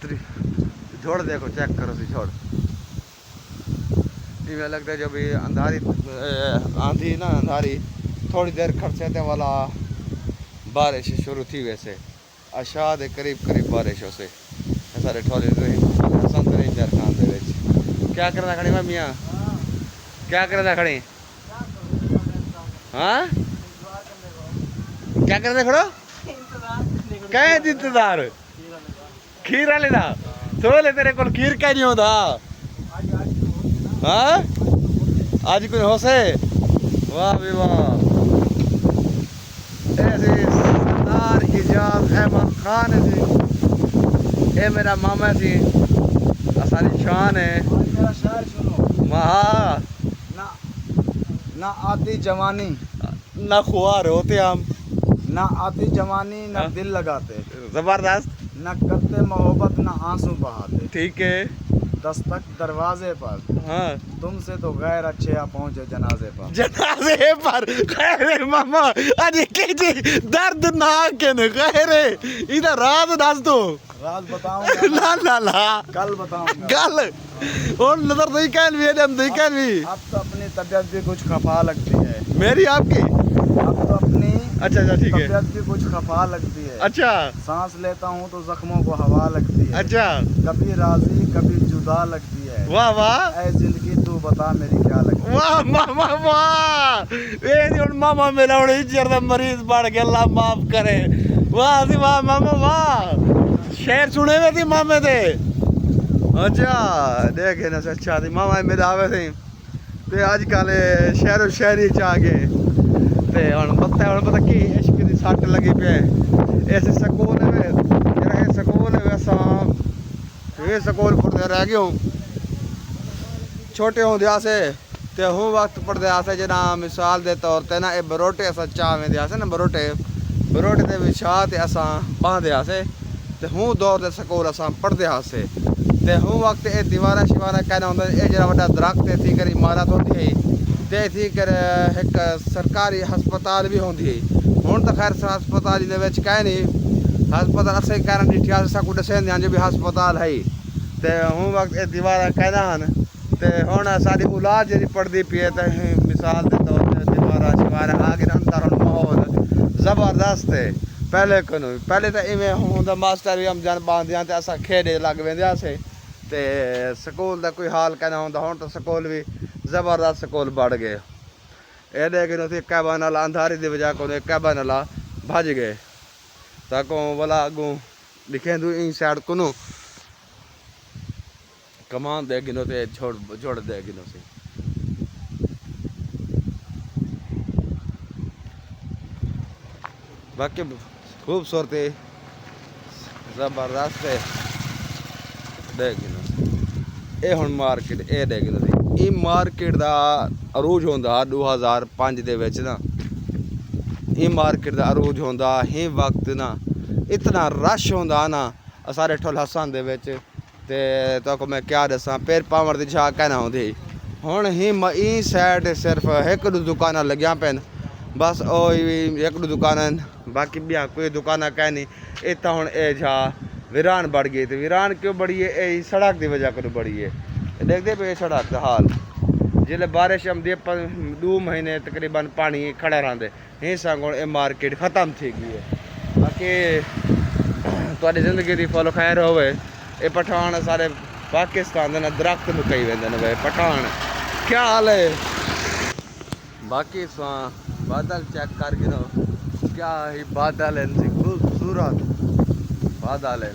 झोड़ देखो, चेक करो सी झोड़। इवें लगता है जब भी अंधारी आंधी ना अंधारी थोड़ी देर खर्चे थे वाला बारिश शुरू थी। वैसे आशाद करीब करीब बारिश हो से सारे ठोले संतरे देर खान दे विच क्या करना खड़ी मम्मियाँ क्या करना खड़ी हाँ क्या करना खड़ो कहे इंतजार खीर वाले दा सोले तेरे को खीर कह नहीं होता हाँ आज कोई हो से वाह भी वाह ऐसे सरदार इजाज अहमद खान है जी ये मेरा मामा जी असारी शान है मेरा शायर सुनो महा ना ना आती जवानी ना खुआर होते हम ना आती जवानी ना दिल लगाते जबरदस्त ना करते मोहब्बत ना आंसू बहाते ठीक है दस्तक दरवाजे पर हाँ तुमसे तो गैर अच्छे आ पहुंचे जनाजे पर जनाजे पर खैरे मामा अरे के जी दर्द ना के न खैरे इधर रात दस दो राज बताऊंगा ला ला ला कल बताऊंगा गल और नजर नहीं कहन भी हम नहीं कहन भी अब तो अपनी तबीयत भी कुछ खफा लगती है मेरी आपकी अब तो अपनी अच्छा अच्छा ठीक है तबीयत भी कुछ खफा लगती है अच्छा सांस लेता हूँ तो जख्मों को हवा लगती है अच्छा कभी राजी कभी जुदा लगती है वाह वाह ऐ जिंदगी तू बता मेरी क्या लगती है वाह मामा वाह ये नहीं उन मामा मेरा उड़े जर्दा मरीज बढ़ गया अल्लाह माफ करे वाह जी वाह मामा वाह शेर सुने में थी मामे थे अच्छा देखे ना अच्छा थी मामा मेरे आवे थे ते आजकल शहरों शहरी च आ गए ते हुन पता की इश्क दी सट लगी पे ऐसे सकूल है जेड़ा ये सकूल है असां ये सकूल पढ़दे रह गए छोटे होंदे आसे ते हूँ वक्त पढ़दे आसे जना मिसाल दे तौर ते ना ये बरोटे असां चाह वेंदे आसे ना बरोटे दे विछा ते असां बांधे आसे ते हूँ दौर दे सकूल असां पढ़दे आसे ते हूँ वक्त ये दीवारा शिवारा कहना होंदा ये जरा वड्डा दरख्त थी कर इमारत होंदी है ते थी कर एक सरकारी हस्पताल भी होंदी है हुण तो खैर हस्पताल दे विच कह नहीं हस्पताल असें कहना डिठिया साकू दसेंदे जो भी हस्पताल है ते हूँ वक्त ये दीवारा कहना हन ते हुण साडी औलाद जेह्ड़ी पढ़दी पई है ते मिसाल दे तौर ते दीवारा शिवारा आ गए अंदर हुण माहौल जबरदस्त है पहले तो इवें होंदा मास्टर भी हम जान बांधदे ते असां खेडे लग वेंदे आसे ते स्कूल का कोई हाल कहना होंदा हुण तो स्कूल भी जबरदस्त स्कूल बढ़ गए ये लेकिन उसे कैबा नाला अंधारी की वजह को कैबा नाला भज गए ताको वाला अगू लिखे दू इन साइड को कमान दे गिनो ते छोड़ दे गिनो से बाकी खूबसूरती जबरदस्त है दे गिनो ये हुण मार्केट ये दे गिनो ये मार्केट का अरूज होंदा 2005 दे विच ना ये मार्केट का अरूज होंदा ही वक्त ना इतना रश होंदा ना सारे ठोल हसन दे विच ते तो मैं क्या दसा पैर पावर दी छा कहना होंदी हुण ही ई साइड सिर्फ एक दो दुकाना लगिया पैन बस ओ एक दो दुकान बाकी भी कोई दुकाना कह नहीं इतना हुण ए जा वीरान बढ़ गई तो वीरान क्यों बढ़ी है ये सड़क की वजह को बढ़ी है देखते पे सड़क का हाल जिले बारिश आती 2 महीने तकरीबन पानी खड़ा रहते ही संग ये मार्केट खत्म थी गई है बाकी थोड़ी जिंदगी की फुल खैर होवे ये पठान सारे पाकिस्तान के दरख्त मुकई वेंदे ने पठान क्या हाल है बाकी बादल चेक कर गिनो क्या ही बादल हैं खूबसूरत बादल हैं।